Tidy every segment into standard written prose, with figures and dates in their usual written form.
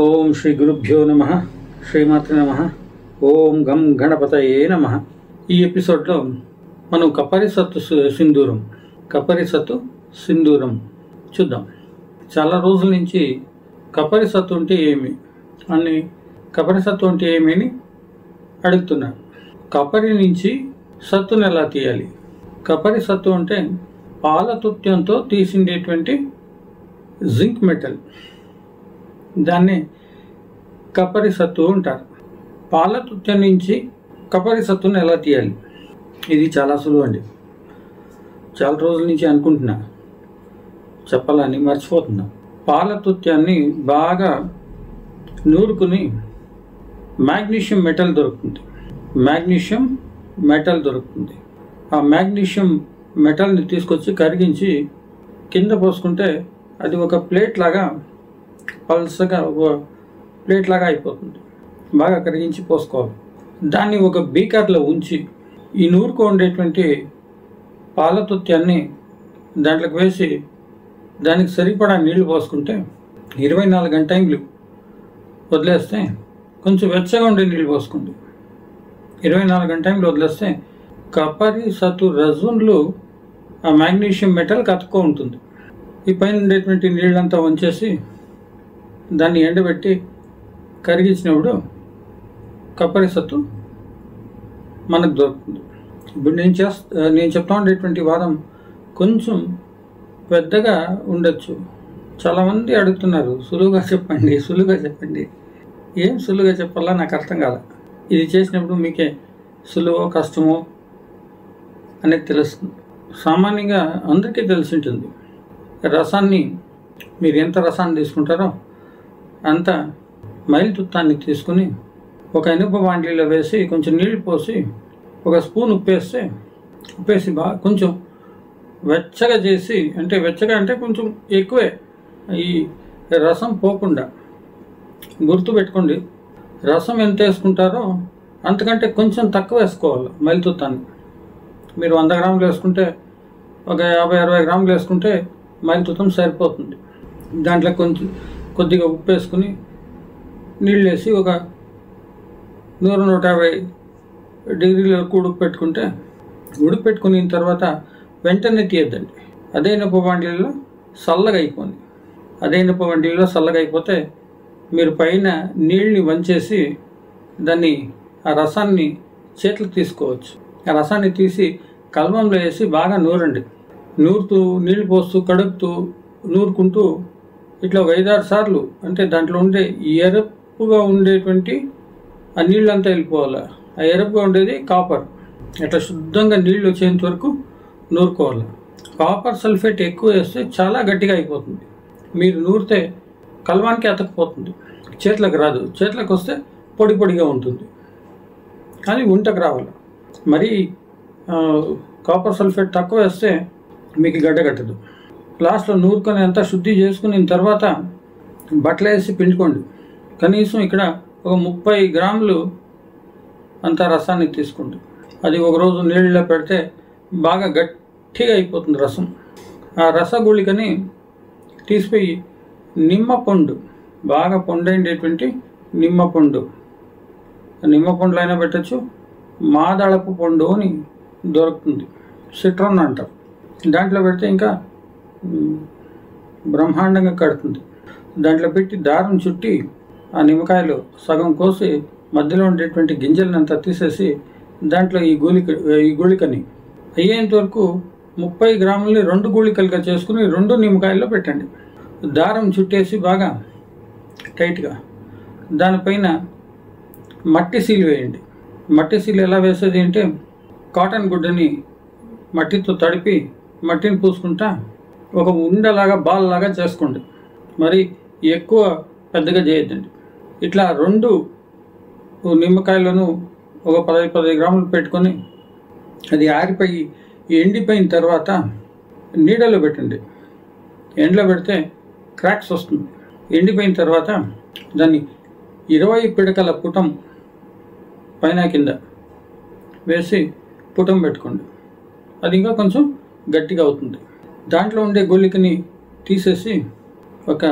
ఓం శ్రీ గురుభ్యో నమః. శ్రీమాత్రే నమః. ఓం గం గణపతయే నమః. ఈ ఎపిసోడ్లో మనం కపరిసత్తు సింధూరం చూద్దాం. చాలా రోజుల నుంచి కపరిసత్తు అంటే ఏమి అని అడుగుతున్నారు. కపరి నుంచి సత్తును ఎలా తీయాలి? కపరిసత్తు అంటే పాలతుత్యంతో తీసిండేటువంటి జింక్ మెటల్, దాన్ని కపరిసత్తు అంటారు. పాలతుత్యం నుంచి కపరిసత్తును ఎలా తీయాలి? ఇది చాలా సులువు అండి. చాలా రోజుల నుంచి అనుకుంటున్నా, చెప్పాలని మర్చిపోతున్నా. పాలతుత్యాన్ని బాగా నూరుకుని మ్యాగ్నీషియం మెటల్ దొరుకుతుంది. ఆ మ్యాగ్నీషియం మెటల్ని తీసుకొచ్చి కరిగించి కింద పోసుకుంటే అది ఒక ప్లేట్ లాగా పల్సగా ఒక ప్లేట్ లాగా అయిపోతుంది. బాగా కరిగించి పోసుకోవాలి. దాన్ని ఒక బీకర్లో ఉంచి ఈ నూరుకు ఉండేటువంటి పాలతుత్యాన్ని దాంట్లోకి వేసి దానికి సరిపడా నీళ్లు పోసుకుంటే 24 గంటల టైంలు వదిలేస్తే, కొంచెం వెచ్చగా ఉండే నీళ్ళు పోసుకోండి. 24 గంటల టైంలో వదిలేస్తే కపరిసత్తు రజున్లు ఆ మ్యాగ్నీషియం మెటల్ కతుక్కో ఉంటుంది. ఈ పైన ఉండేటువంటి నీళ్ళంతా వంచేసి దాన్ని ఎండబెట్టి కరిగించినప్పుడు కపరిసత్తు మనకు దొరుకుతుంది. ఇప్పుడు నేను చెప్తా ఉండేటువంటి వాదం కొంచెం పెద్దగా ఉండొచ్చు. చాలామంది అడుగుతున్నారు, సులువుగా చెప్పండి. ఏం సులువుగా చెప్పాలా నాకు అర్థం కాదు. ఇది చేసినప్పుడు మీకే సులువో కష్టమో అనేది తెలుస్తుంది. సామాన్యంగా అందరికీ తెలిసి ఉంటుంది. రసాన్ని మీరు ఎంత రసాన్ని తీసుకుంటారో అంత మైలుతుత్తాన్ని తీసుకుని ఒక ఇనుప బాండ్లీలో వేసి కొంచెం నీళ్ళు పోసి ఒక స్పూన్ ఉప్పేసి బాగా కొంచెం వెచ్చగా చేసి, వెచ్చగా అంటే కొంచెం ఎక్కువే, ఈ రసం పోకుండా గుర్తుపెట్టుకోండి. రసం ఎంత వేసుకుంటారో అంతకంటే కొంచెం తక్కువ వేసుకోవాలి మైలుతుత్తాన్ని. మీరు 100 గ్రాములు వేసుకుంటే ఒక 50-60 గ్రాములు వేసుకుంటే మైలుతుత్తం సరిపోతుంది. దాంట్లో కొద్దిగా ఉప్పు వేసుకుని నీళ్ళు వేసి ఒక 100-150 డిగ్రీలకు ఉడిపెట్టుకుని తర్వాత వెంటనే తీయద్దండి. అదే ఇనుప బాండీలో చల్లగా అయిపోతే మీరు పైన నీళ్ళని వంచేసి దాన్ని ఆ రసాన్ని చేతులకు తీసుకోవచ్చు. ఆ రసాన్ని తీసి కల్మంలో వేసి బాగా నూరుతూ నీళ్ళు పోస్తూ కడుపుతూ నూరుకుంటూ ఇట్లా 5-6 సార్లు, దాంట్లో ఉండే ఎరుపుగా ఉండేటువంటి ఆ నీళ్ళంతా వెళ్ళిపోవాలి. ఆ ఎరుపుగా ఉండేది కాపర్. ఇట్లా శుద్ధంగా నీళ్ళు వచ్చేంత వరకు నూరుకోవాలి. కాపర్ సల్ఫేట్ ఎక్కువ వేస్తే చాలా గట్టిగా అయిపోతుంది. మీరు నూరితే కల్వానికి అతకపోతుంది, చేతులకు రాదు. చేతులకు వస్తే పొడిగా ఉంటుంది, కానీ వంటకు రావాలి. మరి కాపర్ సల్ఫేట్ తక్కువ వేస్తే మీకు గడ్డ కట్టదు. లాస్ట్లో నూరుకొని అంతా శుద్ధి చేసుకున్న తర్వాత బట్టలు వేసి పిండుకోండి. కనీసం ఇక్కడ ఒక 30 గ్రాములు అంత రసాన్ని తీసుకోండి. అది ఒక రోజు నీళ్ళలో పెడితే బాగా గట్టిగా అయిపోతుంది రసం. ఆ రసగుళికని తీసిపోయి నిమ్మపండు, బాగా పొండైనటువంటి నిమ్మపండులో అయినా పెట్టచ్చు. మాదళపు పండు అని దొరుకుతుంది, సిట్రాన్ అంటారు. దాంట్లో పెడితే ఇంకా బ్రహ్మాండంగా కడుతుంది. దాంట్లో పెట్టి దారం చుట్టి ఆ నిమ్మకాయలు సగం కోసి మధ్యలో ఉండేటువంటి గింజలనంతా తీసేసి దాంట్లో ఈ గుళికని అయ్యేంత వరకు 30 గ్రాములని 2 గుళికలుగా చేసుకుని 2 నిమ్మకాయల్లో పెట్టండి. దారం చుట్టేసి బాగా టైట్గా దానిపైన మట్టి సీలు వేయండి. మట్టి సీలు ఎలా వేసేది అంటే, కాటన్ గుడ్డని మట్టితో తడిపి మట్టిని పూసుకుంటా ఒక ఉండలాగా బాల్ లాగా చేసుకోండి. మరి ఎక్కువ పెద్దగా చేయొద్దండి. ఇట్లా 2 నిమ్మకాయలను ఒక 10 గ్రాములు పెట్టుకొని అది ఆరిపోయి ఎండిపోయిన తర్వాత నీడలో పెట్టండి. ఎండలో పెడితే క్రాక్స్ వస్తుంది. ఎండిపోయిన తర్వాత దాన్ని 20 పిడకల పుటం పైన కింద వేసి పుటం పెట్టుకోండి. అది ఇంకా కొంచెం గట్టిగా అవుతుంది. దాంట్లో ఉండే గుళికని తీసేసి ఒక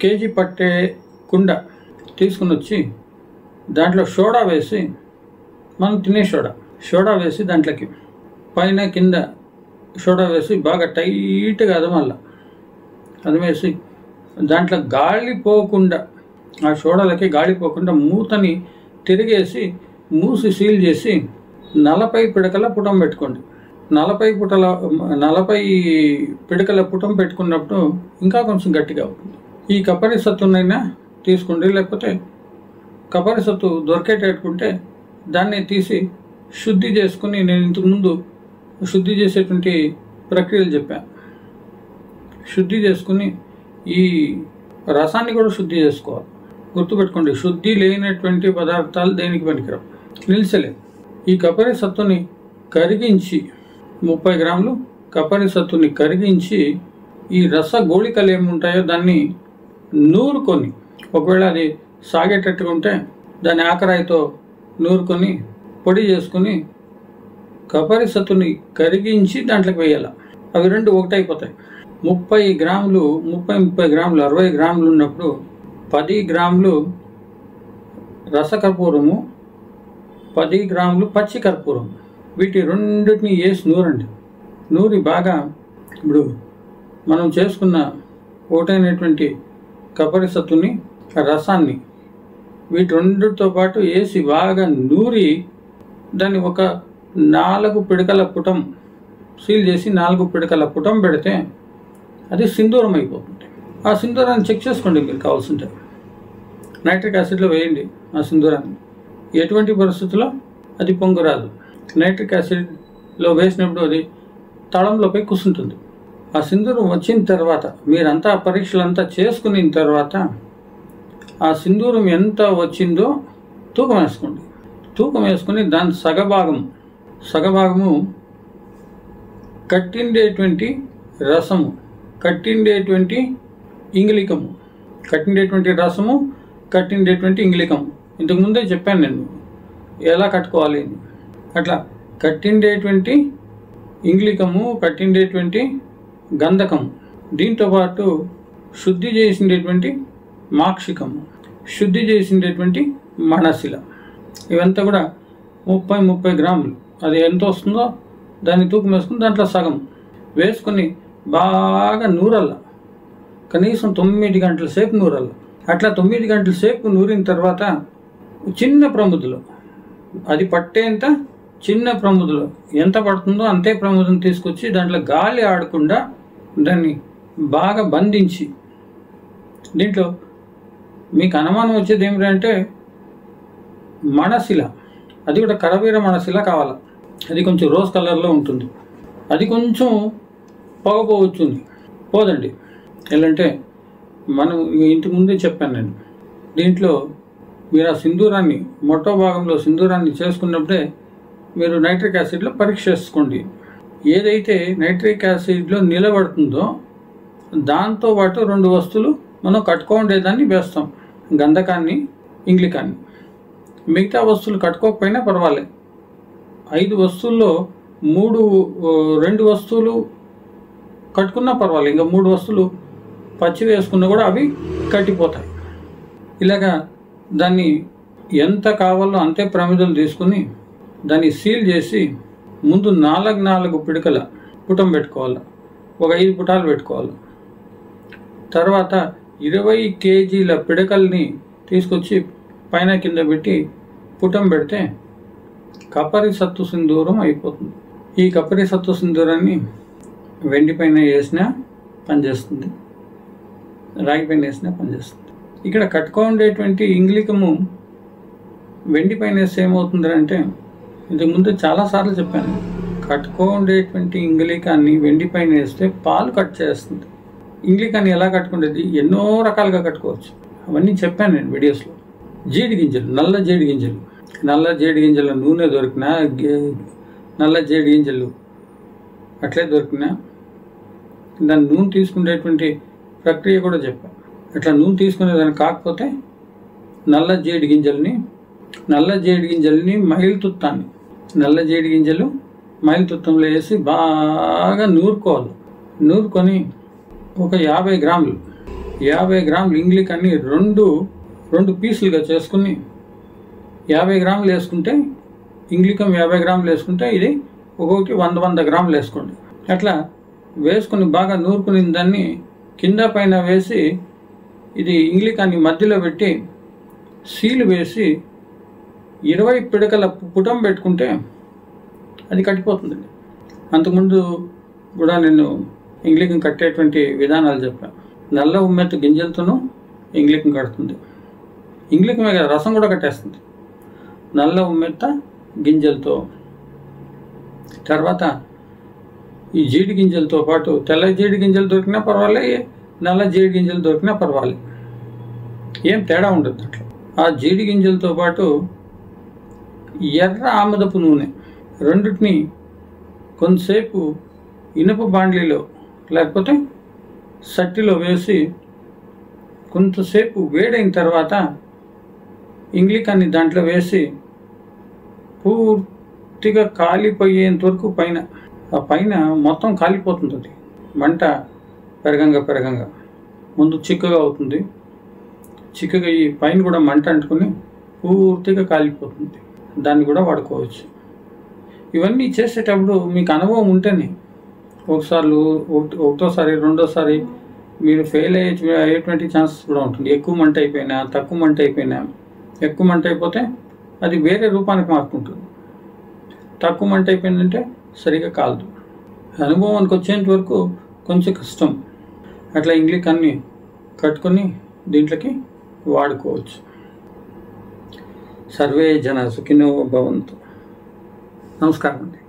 కేజీ పట్టే కుండ తీసుకుని వచ్చి దాంట్లో సోడా వేసి, మనం తినే సోడా వేసి దాంట్లోకి పైన కింద సోడా వేసి బాగా టైట్గా అదమేసి దాంట్లో గాలి పోకుండా, ఆ సోడాలకి గాలి పోకుండా మూతని తిరిగేసి మూసి సీల్ చేసి 40 పిడకల పుటం పెట్టుకోండి. 40 పిడకల పుటం పెట్టుకున్నప్పుడు ఇంకా కొంచెం గట్టిగా అవుతుంది. ఈ కొబ్బరి సత్తునైనా తీసుకోండి, లేకపోతే కొబ్బరి సత్తు దొరికేటట్టుకుంటే దాన్ని తీసి శుద్ధి చేసుకుని, నేను ఇంతకుముందు శుద్ధి చేసేటువంటి ప్రక్రియలు చెప్పాను. శుద్ధి చేసుకుని ఈ రసాన్ని కూడా శుద్ధి చేసుకోవాలి. గుర్తుపెట్టుకోండి, శుద్ధి లేనటువంటి పదార్థాలు దేనికి పనికిరావు, నిలిచలేదు. ఈ కొబ్బరి సత్తుని కరిగించి 30 గ్రాములు కొబ్బరి సత్తుని కరిగించి ఈ రస గోళికలు ఏముంటాయో దాన్ని నూరుకొని, ఒకవేళ అది సాగేటట్టుగా ఉంటే దాన్ని ఆకరాయితో నూరుకొని పొడి చేసుకుని కొబ్బరి సత్తుని కరిగించి దాంట్లోకి వేయాలి. అవి రెండు ఒకటైపోతాయి. 30 గ్రాములు 60 గ్రాములు ఉన్నప్పుడు 10 గ్రాములు రసకర్పూరము, 10 గ్రాములు పచ్చి కర్పూరం, వీటి రెండింటిని వేసి నూరండి. నూరి బాగా, ఇప్పుడు మనం చేసుకున్న ఒకటైనటువంటి కొబ్బరి సత్తుని, రసాన్ని వీటి రెండితో పాటు వేసి బాగా నూరి దాన్ని ఒక 4 పిడకల పుటం సీల్ చేసి 4 పిడకల పుటం పెడితే అది సింధూరం అయిపోతుంది. ఆ సింధూరాన్ని చెక్ చేసుకోండి, మీరు కావాల్సింటే నైట్రిక్ యాసిడ్లో వేయండి. ఆ సింధూరాన్ని ఎటువంటి పరిస్థితుల్లో అది పొంగురాదు. నైట్రిక్ యాసిడ్లో వేసినప్పుడు అది తళంలోపై కూర్చుంటుంది. ఆ సింధూరం వచ్చిన తర్వాత మీరంతా పరీక్షలంతా చేసుకున్న తర్వాత ఆ సింధూరం ఎంత వచ్చిందో తూకం వేసుకోండి. తూకం వేసుకుని దాని సగభాగము కట్టిండేటువంటి రసము, కట్టిండేటువంటి ఇంగిలికము, కట్టిండేటువంటి రసము, కట్టిండేటువంటి ఇంగిలికము. ఇంతకుముందే చెప్పాను నేను ఎలా కట్టుకోవాలి. అట్లా కట్టిండేటువంటి ఇంగిలికము, కట్టిండేటువంటి గంధకము, దీంతోపాటు శుద్ధి చేసిండేటువంటి మాక్షికము, శుద్ధి చేసిండేటువంటి మణశిల, ఇవంతా కూడా 30 గ్రాములు. అది ఎంత వస్తుందో దాన్ని తూకం వేసుకుని దాంట్లో సగం వేసుకుని బాగా నూరల్ల, కనీసం 9 గంటల సేపు నూరల్ల. అట్లా 9 గంటల సేపు నూరిన తర్వాత చిన్న ప్రముదులో, అది పట్టేంత చిన్న ప్రముదులో ఎంత పడుతుందో అంతే ప్రముదం తీసుకొచ్చి దాంట్లో గాలి ఆడకుండా దాన్ని బాగా బంధించి, దీంట్లో మీకు అనుమానం వచ్చేది ఏమిటంటే మణశిల, అది కూడా కరవీర మణశిల కావాలి. అది కొంచెం రోజ్ కలర్లో ఉంటుంది. అది కొంచెం పొగపోవచ్చుంది, పోదండి. ఎలాంటే మనం ఇంటి ముందే చెప్పాను నేను, దీంట్లో మీరు ఆ సింధూరాన్ని మొట్టో భాగంలో సింధూరాన్ని చేసుకున్నప్పుడే మీరు నైట్రిక్ యాసిడ్లో పరీక్ష చేసుకోండి. ఏదైతే నైట్రిక్ యాసిడ్లో నిలబడుతుందో దాంతోపాటు 2 వస్తువులు మనం కట్టుకోండేదాన్ని వేస్తాం, గంధకాన్ని, ఇంగ్లికాన్ని. మిగతా వస్తువులు కట్టుకోకపోయినా పర్వాలేదు. 5 వస్తువుల్లో 2 వస్తువులు కట్టుకున్నా పర్వాలేదు. ఇంకా 3 వస్తువులు పచ్చి వేసుకున్నా కూడా అవి కట్టిపోతాయి. ఇలాగా దాన్ని ఎంత కావాలో అంతే ప్రమిదలు తీసుకుని దాన్ని సీల్ చేసి ముందు 4 పిడకల పుటం పెట్టుకోవాలి. ఒక 5 పుటాలు పెట్టుకోవాలి. తర్వాత 20 కేజీల పిడకల్ని తీసుకొచ్చి పైన కింద పెట్టి పుటం పెడితే కొబ్బరి సత్తు సింధూరం అయిపోతుంది. ఈ కొబ్బరి సత్తు సింధూరాన్ని వెండి పైన వేసినా పనిచేస్తుంది, రాగి పైన వేసినా పనిచేస్తుంది. ఇక్కడ కట్టుకోండేటువంటి ఇంగ్లికము వెండి పైన వేస్తే ఏమవుతుందంటే, ఇంతకుముందు చాలాసార్లు చెప్పాను, కట్టుకోండేటువంటి ఇంగ్లికాన్ని వెండి పైన వేస్తే పాలు కట్ చేస్తుంది. ఇంగ్లికాన్ని ఎలా కట్టుకుండేది, ఎన్నో రకాలుగా కట్టుకోవచ్చు. అవన్నీ చెప్పాను నేను వీడియోస్లో. జీడి గింజలు, నల్ల జేడి గింజల నూనె దొరికినా, నల్ల జేడి గింజలు అట్లే దొరికినా దాన్ని నూనె తీసుకునేటువంటి ప్రక్రియ కూడా చెప్పాను. అట్లా నూనె తీసుకునేదాన్ని కాకపోతే నల్ల జేడి గింజల్ని మైలుతుత్తాన్ని, నల్ల జేడి గింజలు మైలుతుత్తంలో వేసి బాగా నూరుకోవాలి. నూరుకొని ఒక 50 గ్రాములు ఇంగ్లికాన్ని 2 2 పీసులుగా చేసుకుని 50 గ్రాములు వేసుకుంటే, ఇంగ్లికం 50 గ్రాములు వేసుకుంటే ఇది ఒక్కొక్కటి 100 గ్రాములు వేసుకోండి. అట్లా వేసుకుని బాగా నూరుకుని దాన్ని కింద పైన వేసి ఇది ఇంగ్లికాన్ని మధ్యలో పెట్టి సీలు వేసి 20 పిడకల పుటం పెట్టుకుంటే అది కట్టిపోతుందండి. అంతకుముందు కూడా నేను ఇంగ్లికం కట్టేటువంటి విధానాలు చెప్పాను. నల్ల ఉమ్మెత్త గింజలతోనూ ఇంగ్లికం కడుతుంది. ఇంగ్లికమే కదా, రసం కూడా కట్టేస్తుంది. నల్ల ఉమ్మెత్త గింజలతో, తర్వాత ఈ జీడి గింజలతో పాటు తెల్ల జీడి గింజలు దొరికినా పర్వాలే, నల్ల జీడి గింజలు దొరికినా పర్వాలి, ఏం తేడా ఉండదు అట్లా. ఆ జీడి గింజలతో పాటు ఎర్ర ఆముదపు నూనె రెండింటిని కొంతసేపు ఇనుప బాండ్లీలో లేకపోతే సట్టిలో వేసి కొంతసేపు వేడైన తర్వాత ఇంగ్లికాన్ని దాంట్లో వేసి పూర్తిగా కాలిపోయేంత వరకు ఆ పైన మొత్తం కాలిపోతుంది. అది మంట పెరగంగా ముందు చిక్కగా అవుతుంది. చిక్కగా ఈ పైన కూడా మంట అంటుకుని పూర్తిగా కాలిపోతుంది. దాన్ని కూడా వాడుకోవచ్చు. ఇవన్నీ చేసేటప్పుడు మీకు అనుభవం ఉంటేనే, ఒకటోసారి రెండోసారి మీరు ఫెయిల్ అయ్యేటువంటి ఛాన్సెస్ కూడా ఉంటుంది. ఎక్కువ మంట అయిపోయినా, తక్కువ మంట అయిపోయినా. ఎక్కువ మంట అయిపోతే అది వేరే రూపానికి మారుకుంటుంది. తక్కువ మంట అయిపోయిందంటే సరిగా కాలదు. అనుభవానికి వచ్చేంత వరకు కొంచెం కష్టం. అట్లా ఇంగ్లికాన్ని కట్టుకొని దీంట్లోకి వాడుకోవచ్చు. సర్వే జన సుఖినో భవంతు. నమస్కారం అండి.